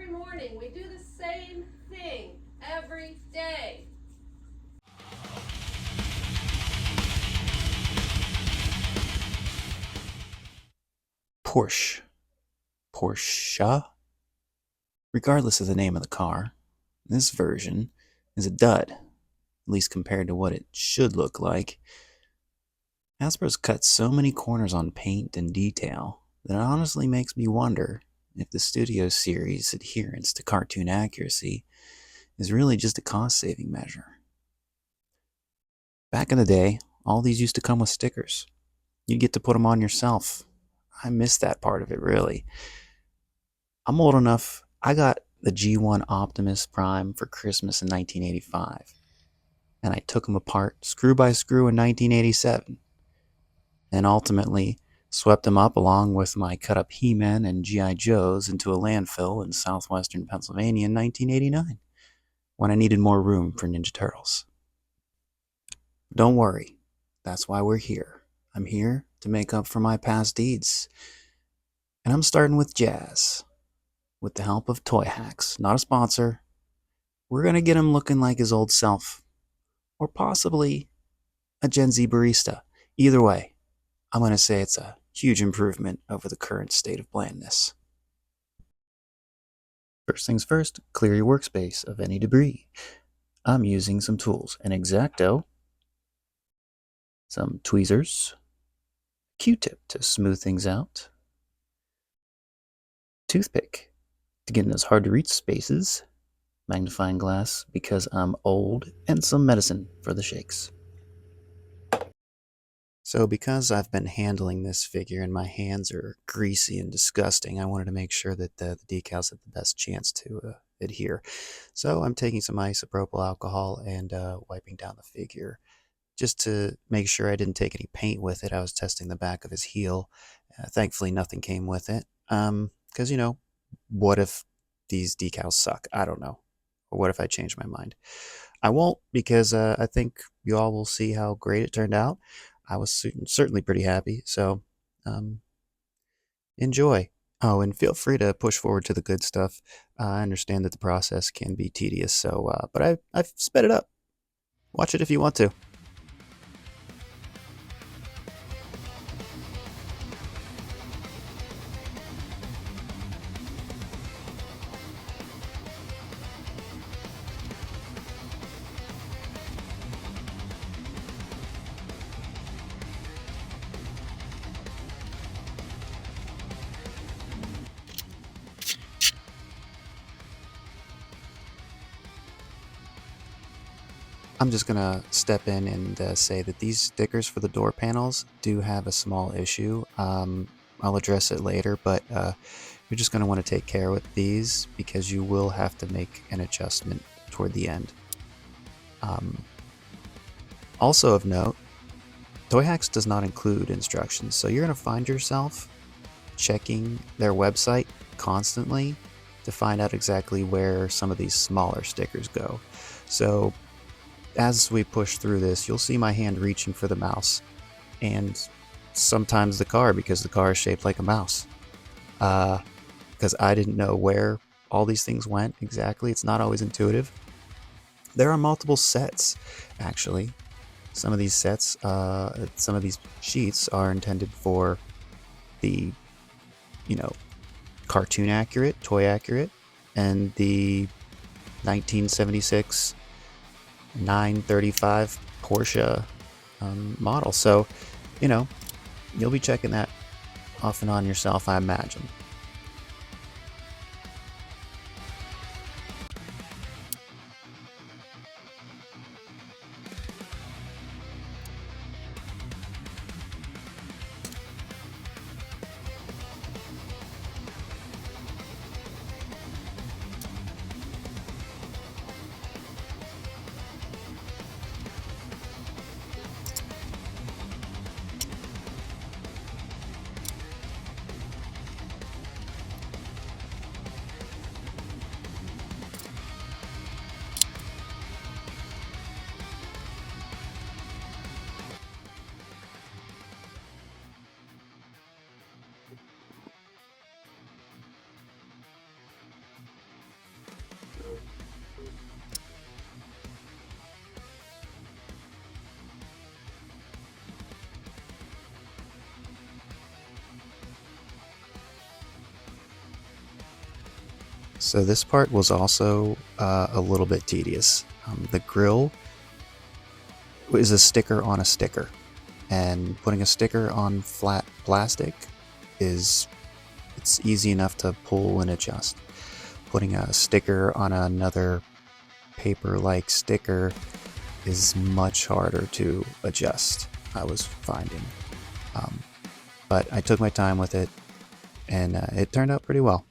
every morning. We do the same thing every day. Porsche. Regardless of the name of the car, this version is a dud, at least compared to what it should look like. Hasbro's cut so many corners on paint and detail that it honestly makes me wonder if the studio series' adherence to cartoon accuracy is really just a cost-saving measure. Back in the day, all these used to come with stickers. You'd get to put them on yourself. I miss that part of it, really. I'm old enough. I got the G1 Optimus Prime for Christmas in 1985, and I took them apart screw by screw in 1987, and ultimately swept them up along with my cut-up He-Man and G.I. Joes into a landfill in southwestern Pennsylvania in 1989, when I needed more room for Ninja Turtles. Don't worry, that's why we're here. I'm here to make up for my past deeds, and I'm starting with Jazz. With the help of Toyhax, not a sponsor, we're going to get him looking like his old self. Or possibly a Gen Z barista. Either way, I'm going to say it's a huge improvement over the current state of blandness. First things first, clear your workspace of any debris. I'm using some tools, an X-Acto, some tweezers, Q-tip to smooth things out, toothpick to get in those hard to reach spaces, magnifying glass because I'm old, and some medicine for the shakes. So because I've been handling this figure and my hands are greasy and disgusting, I wanted to make sure that the decals had the best chance to adhere. So I'm taking some isopropyl alcohol and wiping down the figure just to make sure I didn't take any paint with it. I was testing the back of his heel. Thankfully, nothing came with it. Because, what if these decals suck? I don't know. Or what if I change my mind? I won't, because I think you all will see how great it turned out. I was certainly pretty happy, so enjoy. Oh, and feel free to push forward to the good stuff. I understand that the process can be tedious, so but I've sped it up. Watch it if you want to. I'm just going to step in and say that these stickers for the door panels do have a small issue. I'll address it later, but you're just going to want to take care with these because you will have to make an adjustment toward the end. Also of note, Toyhax does not include instructions, so you're going to find yourself checking their website constantly to find out exactly where some of these smaller stickers go. So as we push through this, you'll see my hand reaching for the mouse, and sometimes the car, because the car is shaped like a mouse. Because I didn't know where all these things went exactly. It's not always intuitive. There are multiple sets, actually. Some of these sets, some of these sheets are intended for the, cartoon accurate, toy accurate, and the 1976 935 Porsche model. So, you'll be checking that off and on yourself, I imagine. So this part was also a little bit tedious. The grill is a sticker on a sticker, and putting a sticker on flat plastic it's easy enough to pull and adjust. Putting a sticker on another paper-like sticker is much harder to adjust, I was finding. But I took my time with it, and it turned out pretty well.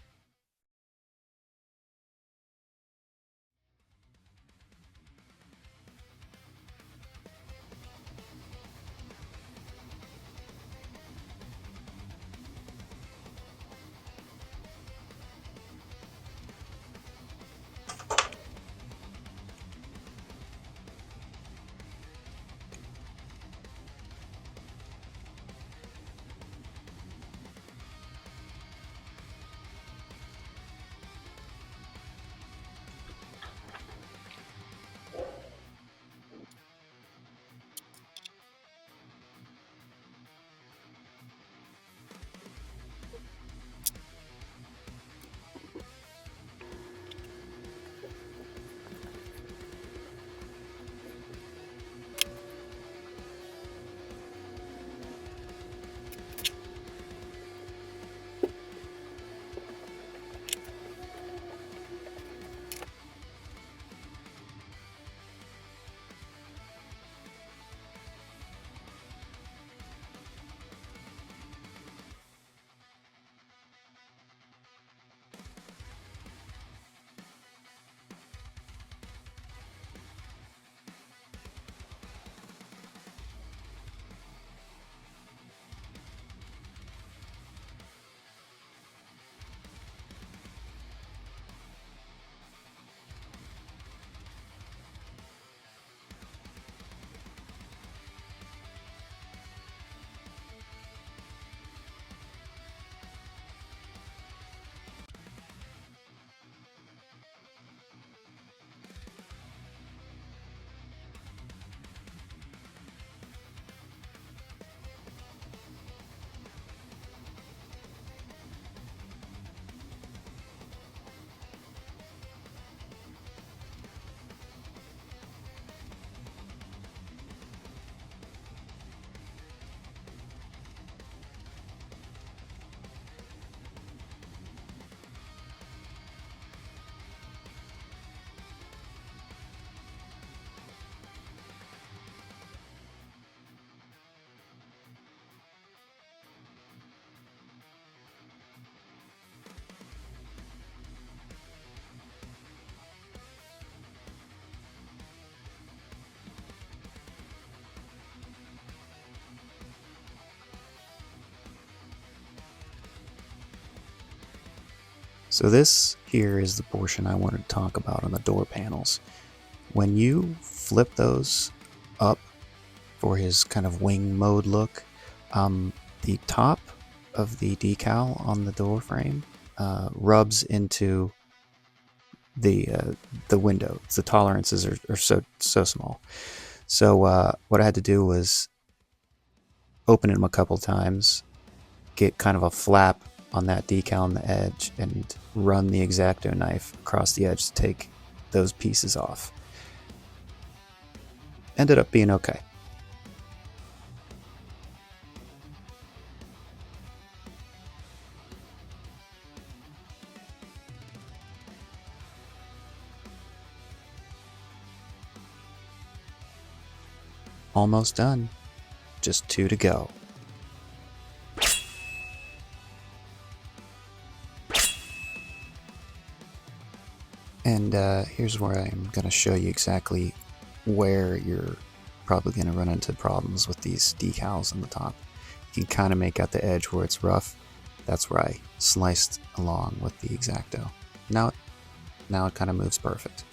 So this here is the portion I wanted to talk about on the door panels. When you flip those up for his kind of wing mode look, the top of the decal on the door frame rubs into the window. The tolerances are so small. So what I had to do was open them a couple times, get kind of a flap on that decal on the edge, and run the X-Acto knife across the edge to take those pieces off. Ended up being okay. Almost done. Just 2 to go. And here's where I'm going to show you exactly where you're probably going to run into problems with these decals on the top. You can kind of make out the edge where it's rough. That's where I sliced along with the X-Acto. Now it kind of moves perfect.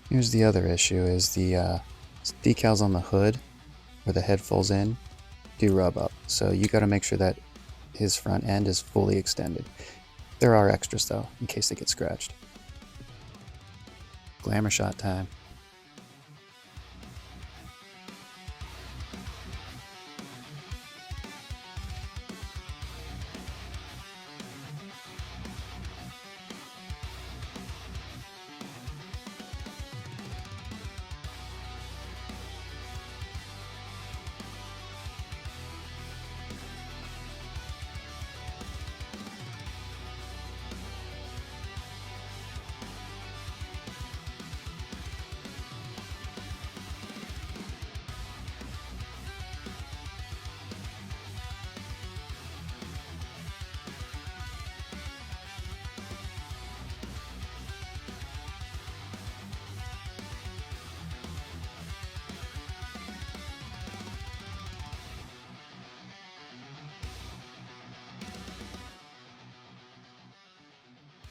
Here's the other issue, is the decals on the hood where the head folds in do rub up. So you got to make sure that his front end is fully extended. There are extras though, in case they get scratched. Glamour shot time.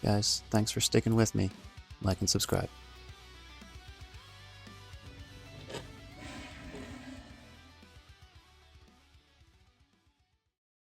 Guys, thanks for sticking with me. Like and subscribe.